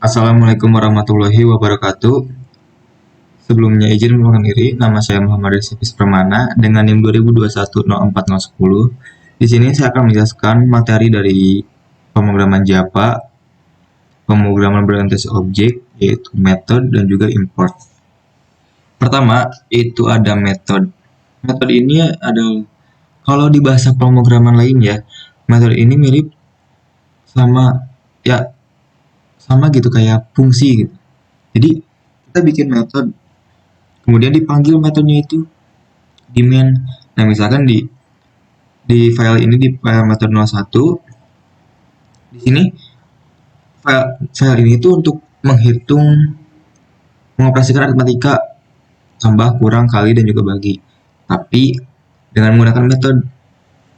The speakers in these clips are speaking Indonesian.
Assalamualaikum warahmatullahi wabarakatuh. Sebelumnya izin memperkenalkan diri, nama saya Muhammad Rizky Permana dengan NIM 2021-04010. Di sini saya akan menjelaskan materi dari pemrograman Java, pemrograman berorientasi objek, yaitu method dan juga import. Pertama, itu ada method. Method ini ada, kalau di bahasa pemrograman lain ya, method ini mirip sama ya sama gitu kayak fungsi gitu. Jadi kita bikin method, kemudian dipanggil metodenya itu di main. Nah, misalkan di file ini, di file method 01, di sini file ini itu untuk menghitung, mengoperasikan aritmatika tambah, kurang, kali, dan juga bagi. Tapi dengan menggunakan metode.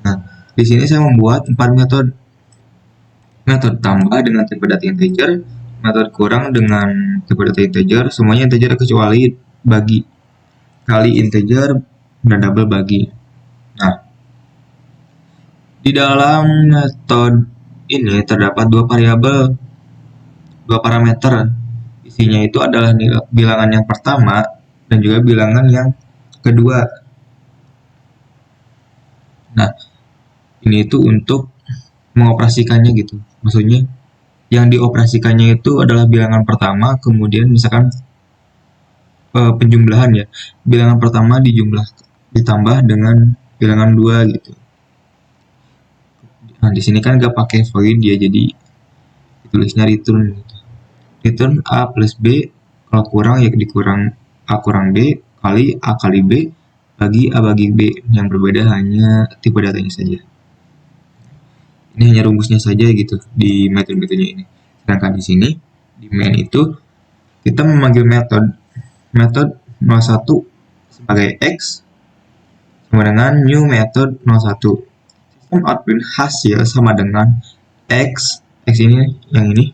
Nah, di sini saya membuat 4 metode. Metode tambah dengan tipe data integer, metode kurang dengan tipe data integer, semuanya integer kecuali bagi, kali integer, dan double bagi. Nah, di dalam metode ini terdapat dua variabel, dua parameter. Isinya itu adalah bilangan yang pertama dan juga bilangan yang kedua. Nah, ini itu untuk mengoperasikannya gitu. Maksudnya yang dioperasikannya itu adalah bilangan pertama, kemudian misalkan penjumlahan ya. Bilangan pertama ditambah dengan bilangan 2 gitu. Nah, di sini kan gak pakai void ya, jadi ditulisnya return gitu. Return A plus B, kalau kurang ya dikurang A kurang B kali A kali B bagi A bagi B, yang berbeda hanya tipe datanya saja. Ini hanya rumusnya saja gitu di metode-metodenya ini. Sedangkan di sini di main itu kita memanggil metode 01 sebagai x sama dengan new method 01. Sistem output hasil sama dengan x ini yang ini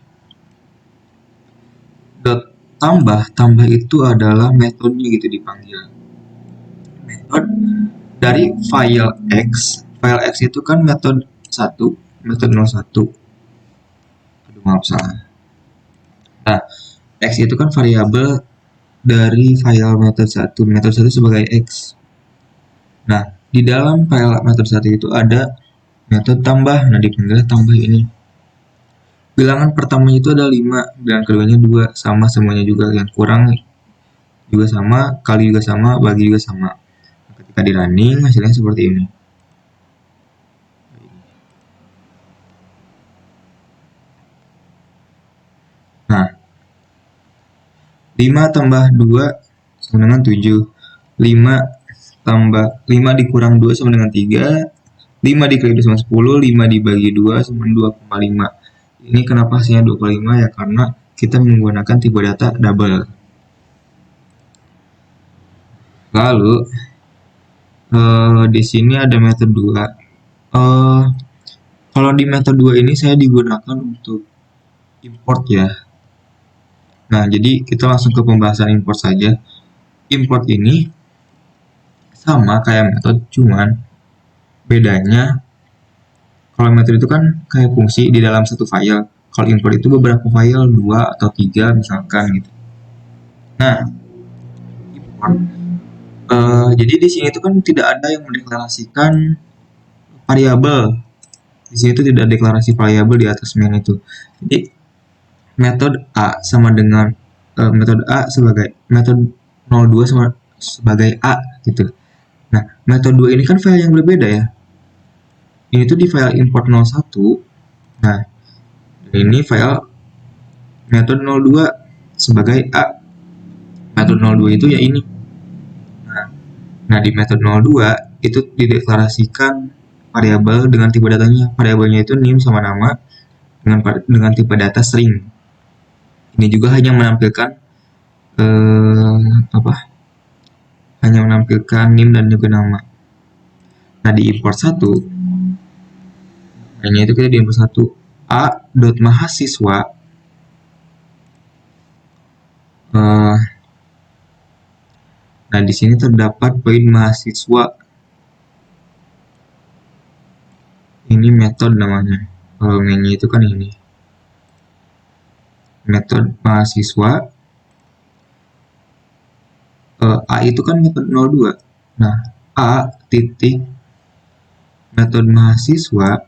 dot tambah itu adalah metodenya gitu dipanggil. Metode dari file x itu kan metode 1, metode 01. Aduh, maaf salah. Nah, x itu kan variabel dari file metode 1 sebagai x. Nah, di dalam file metode 1 itu ada metode tambah. Nah, dipanggil tambah ini. Bilangan pertamanya itu ada 5, bilangan keduanya 2, sama semuanya juga. Yang kurang juga sama, kali juga sama, bagi juga sama. Nah, ketika di running hasilnya seperti ini. Nah, 5 tambah 2 sama dengan 7. 5 dikurang 2 sama dengan 3. 5 dikali 2 sama 10. 5 dibagi 2 sama 2,5. Ini kenapa hasilnya 2,5 ya, karena kita menggunakan tipe data double. Lalu di sini ada metode 2. Kalau di metode 2 ini saya digunakan untuk import ya. Nah, jadi kita langsung ke pembahasan import saja. Import ini sama kayak metode, cuman bedanya kalau metode itu kan kayak fungsi di dalam satu file. Kalau import itu beberapa file, 2 atau 3 misalkan gitu. Nah, import jadi di sini itu kan tidak ada yang mendeklarasikan variabel. Di sini itu tidak deklarasi variabel di atas main itu. Jadi metode A sama dengan metode A sebagai metode 02 sama sebagai A gitu. Nah, metode 2 ini kan file yang berbeda ya. Ini tuh di file import 01. Nah, ini file metode 02 sebagai A. Metode 02 itu ya ini. Nah, di metode 02 itu dideklarasikan variabel dengan tipe datanya. Variabelnya itu name sama nama dengan tipe data string. Ini juga hanya menampilkan hanya menampilkan name dan juga nama. Nah, di import 1 hanya itu kita di import 1 a.mahasiswa nah, di sini terdapat poin mahasiswa. Ini metode namanya. Kalau mainnya itu kan ini. metode mahasiswa. A itu kan metode 02. Nah, A titik metode mahasiswa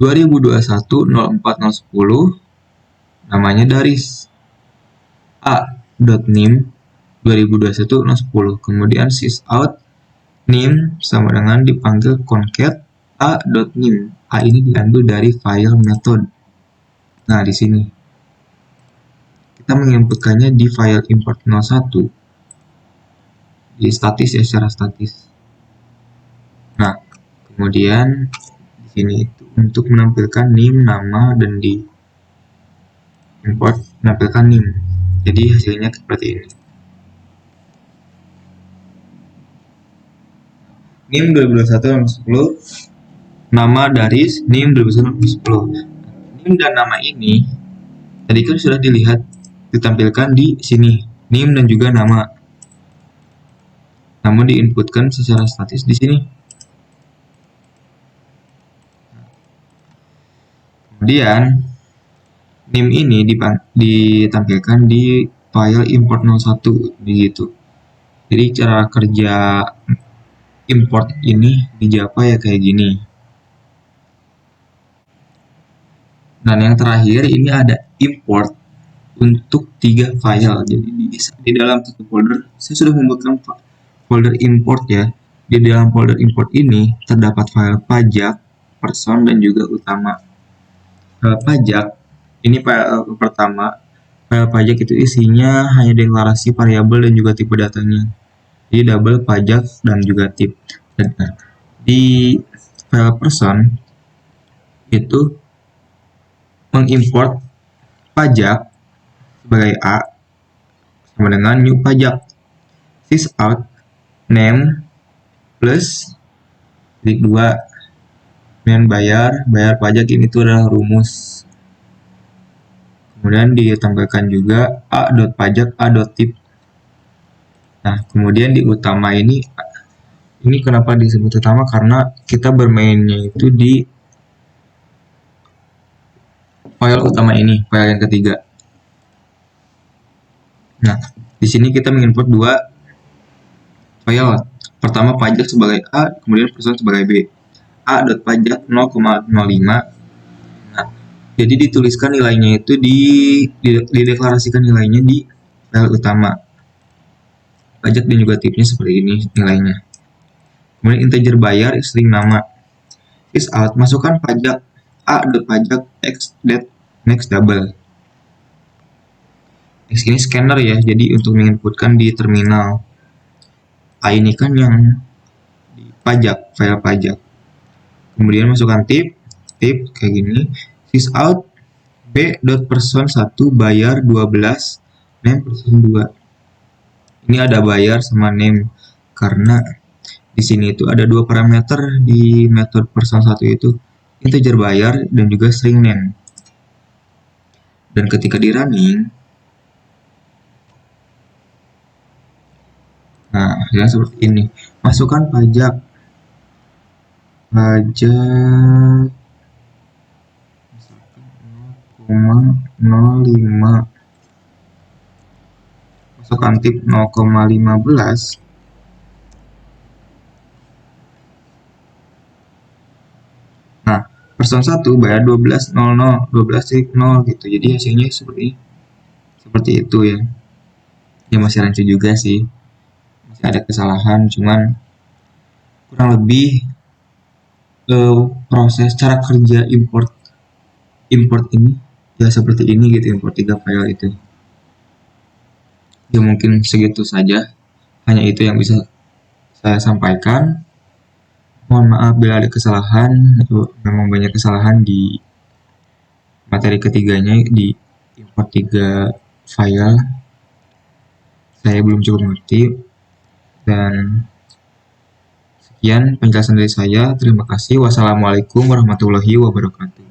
2021-04-010 namanya Daris. A.nim 2021-010. Kemudian sysout nim sama dengan dipanggil concat a.nim. A ini diambil dari file method. Nah, di sini kita menginputkannya di file import 01 di statis ya, secara statis. Nah, kemudian di sini itu untuk menampilkan nim, nama, dan di import menampilkan nim. Jadi hasilnya seperti ini. NIM 2021-10, nama Daris, NIM 2021-10. NIM dan nama ini tadi kan sudah dilihat ditampilkan di sini, NIM dan juga nama. Namun diinputkan secara statis di sini. Kemudian NIM ini ditampilkan di file import 01 begitu. Jadi cara kerja import ini di Java ya kayak gini. Dan yang terakhir ini ada import untuk 3 file. Jadi di dalam satu folder saya sudah membuatkan folder import ya. Di dalam folder import ini terdapat file pajak, person, dan juga utama. File pajak ini file pertama. File pajak itu isinya hanya deklarasi variabel dan juga tipe datanya. Jadi double pajak dan juga tip. Nah, di file person itu mengimport pajak sebagai A sama dengan new pajak. Sysout name plus titik 2 kemudian bayar pajak ini tuh adalah rumus. Kemudian ditambahkan juga a.pajak a.tip. Nah, kemudian di utama ini kenapa disebut utama? Karena kita bermainnya itu di file utama ini, file yang ketiga. Nah, di sini kita mengimport 2 file. Pertama pajak sebagai A, kemudian person sebagai B. A.pajak 0,05. Nah, jadi dituliskan nilainya itu dideklarasikan nilainya di file utama. Pajak dan juga tipnya seperti ini nilainya. Kemudian integer bayar string nama. Sysout masukkan pajak a.pajak x date next double. X ini scanner ya, jadi untuk menginputkan di terminal. A ini kan yang di pajak, file pajak. Kemudian masukkan tip kayak gini. Sysout b.person 1 bayar 12 name person 2. Ini ada bayar sama name karena di sini itu ada 2 parameter di method person 1 itu, integer bayar dan juga string name. Dan ketika di running, nah hasilnya seperti ini. Masukkan pajak 0,05, masukkan tip 0,15. Nah, person 1 bayar 12.00 12.0 gitu. Jadi hasilnya seperti itu ya. Ya masih rancu juga sih. Masih ada kesalahan, cuman kurang lebih proses cara kerja import ini ya seperti ini gitu, import 3 file itu. Ya mungkin segitu saja, hanya itu yang bisa saya sampaikan. Mohon maaf bila ada kesalahan, memang banyak kesalahan di materi ketiganya di import 3 file. Saya belum cukup ngerti. Dan sekian penjelasan dari saya. Terima kasih. Wassalamualaikum warahmatullahi wabarakatuh.